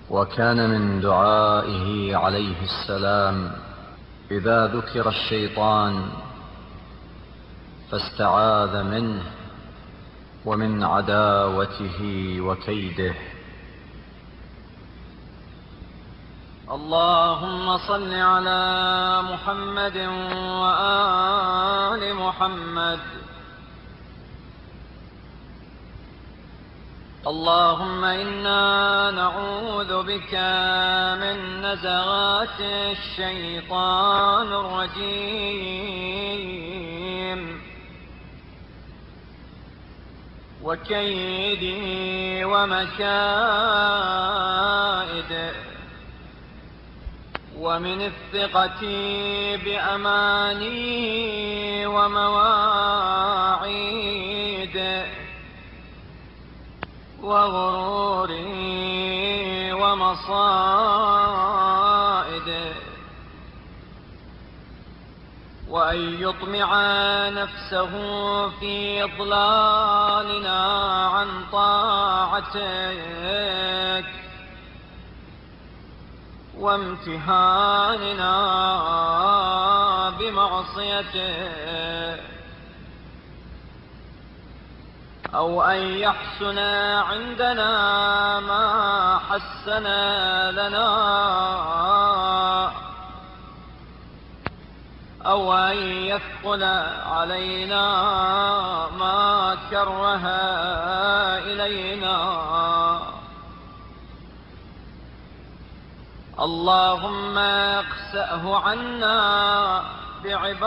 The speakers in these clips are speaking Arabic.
وكان من دعائه عليه السلام إذا ذكر الشيطان فاستعاذ منه ومن عداوته وكيده. اللهم صل على محمد وآل محمد. اللهم إنا نعوذ بك من نزغات الشيطان الرجيم وكيده ومكائده ومن الثقة بأمانيه ومواعيده وغروره ومصائده وأن يطمع نفسه في إضلالنا عن طاعتك وامتهاننا بمعصيتك، أو أن يحسن عندنا ما حسن لنا، أو أن يثقل علينا ما كره إلينا. اللهم اقسأه عنا بعبادتك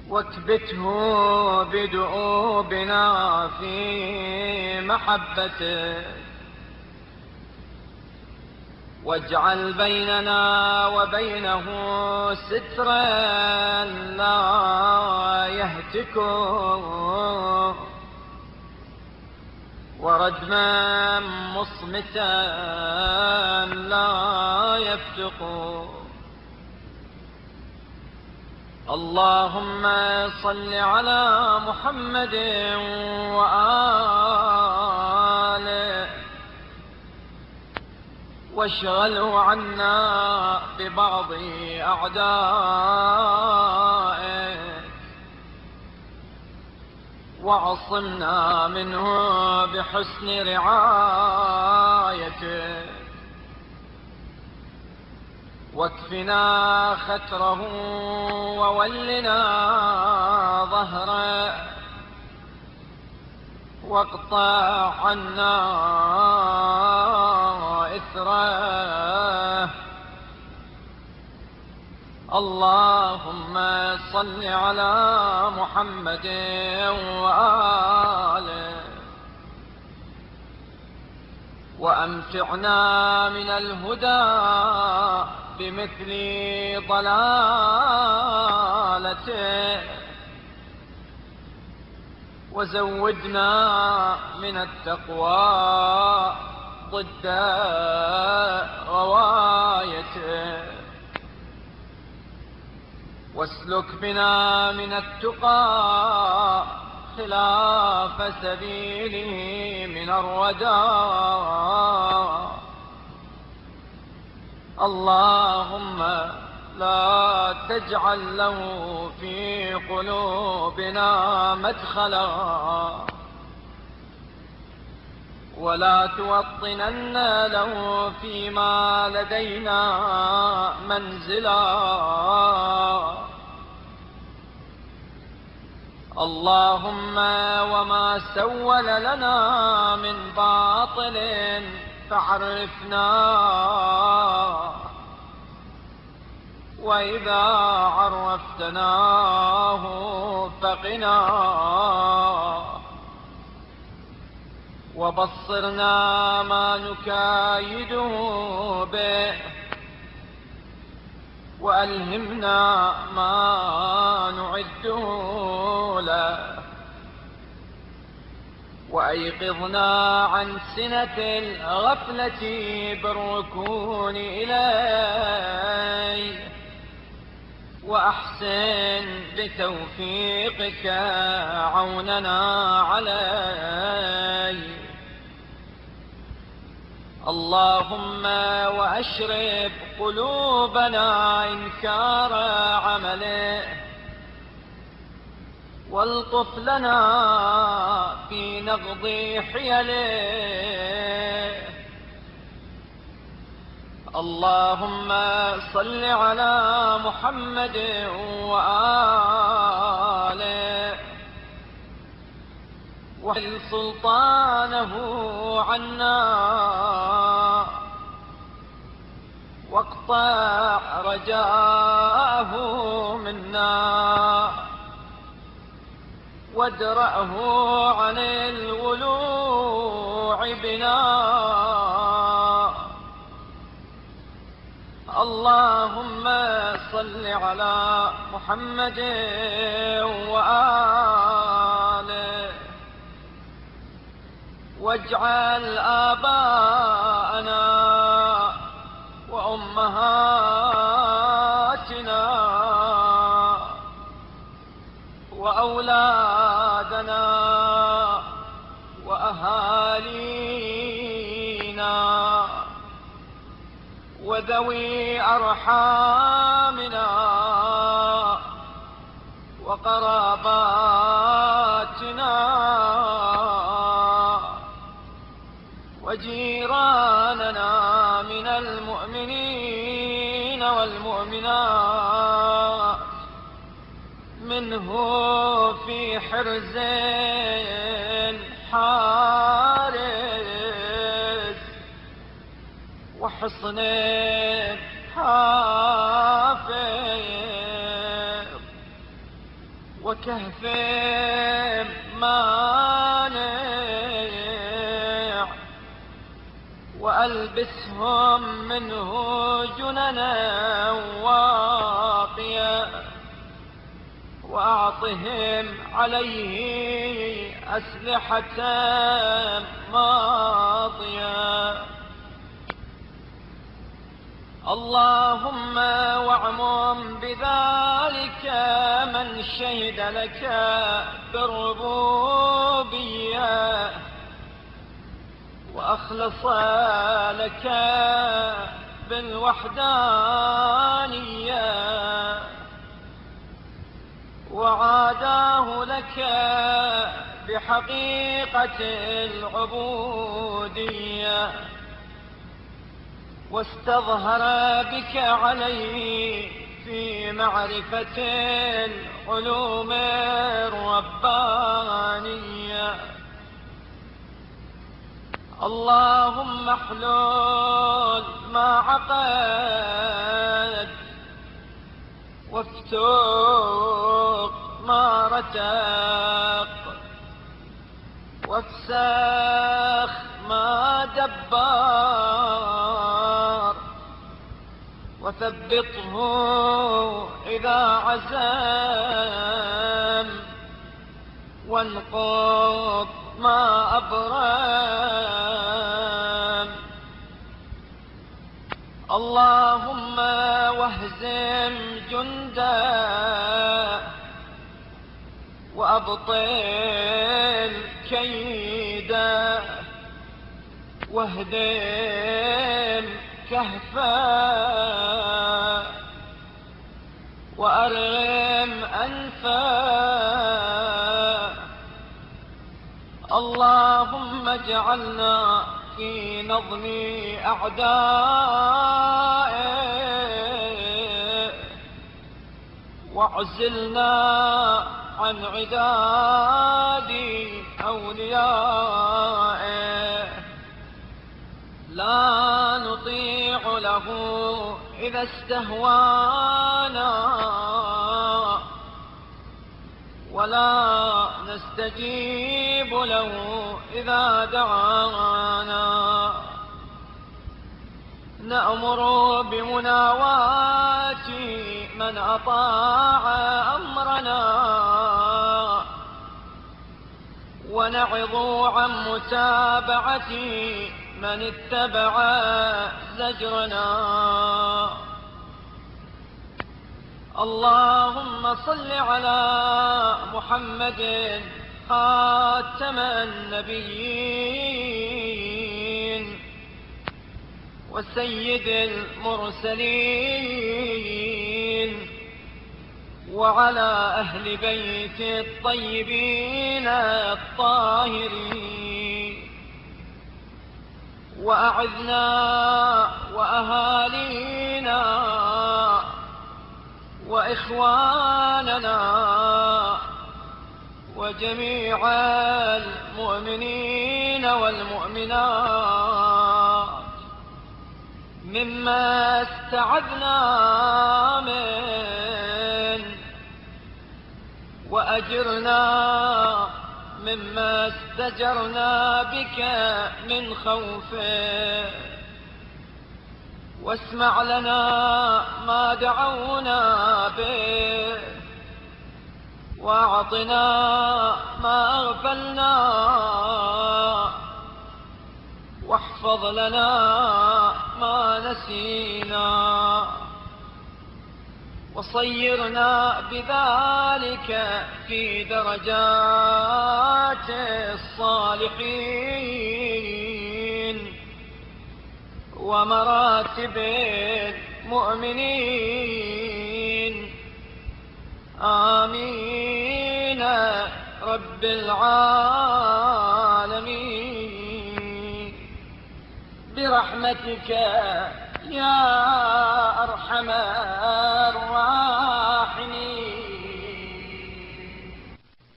واكبته بدؤوبنا في محبتك، واجعل بيننا وبينه سترا لا يهتكه وردما مصمتا لا يفتق. اللهم صل على محمد وآله واشغله عنا ببعض أعدائه وعصمنا منه بحسن رعايته، واكفنا ختره وولنا ظهره واقطع عنا إثره. اللهم صل على محمد وآله وأمتعنا من الهدى بمثل ضلالته، وزودنا من التقوى ضد غوايته، واسلك بنا من التقى خلاف سبيله من الردى. اللهم لا تجعل له في قلوبنا مدخلا، ولا توطنن له فيما لدينا منزلا. اللهم وما سول لنا من باطل فعرفنا، وإذا عرفتناه فقنا، وبصرنا ما نكايده به، وألهمنا ما نعده له، وأيقظنا عن سنة الغفلة بالركون إليه، وأحسن بتوفيقك عوننا عليه. اللهم وأشرب قلوبنا إنكار عمله، والطف لنا في نقض حيله. اللهم صل على محمد وآله، واحل سلطانه عنا، واقطع رجاءه منا، وادرأه عن الولوع بنا. اللهم صل على محمد وآله، واجعل آباءنا وأمهاتنا وأولادنا وأهالينا وذوي أرحامنا وقراباتنا وجيراننا من المؤمنين والمؤمنات منه في حرز حارس وحصن حافظ وكهف مانع، وألبسهم منه جننا واقية، وأعطهم عليه أسلحة ماضية. اللهم واعمم بذلك من شهد لك بالربوبية وأخلص لك بالوحدانية، وعاداه لك بحقيقة العبودية، واستظهر بك عليه في معرفة العلوم الربانية. اللهم احلل ما عقد، وافتق ما رتق، وافسخ ما دبر، وثبطه إذا عزم، وانقض ما أبرم. اللهم واهزم جنده، وأبطل كيده، واهدم كهفه، وأرغم أنفه. اللهم اجعلنا في نظم أعدائه، واعزلنا عن عداد أوليائه. لا نطيع له إذا استهوانا، ولا نستجيب له إذا دعانا. نأمر بمناواة من أطاع أمرنا، ونعظ عن متابعة من اتبع زجرنا. اللهم صل على محمد خاتم النبيين وسيد المرسلين وعلى أهل بيت الطيبين الطاهرين، وأعذنا وأهالينا وإخواننا وجميع المؤمنين والمؤمنات مما استعذنا منه، وأجرنا مما استجرنا بك من خوفه، واسمع لنا ما دعونا به، واعطنا ما أغفلنا، واحفظ لنا ما نسينا، وصيرنا بذلك في درجات الصالحين ومراتب المؤمنين. آمين رب العالمين برحمتك يا أرحم الراحمين.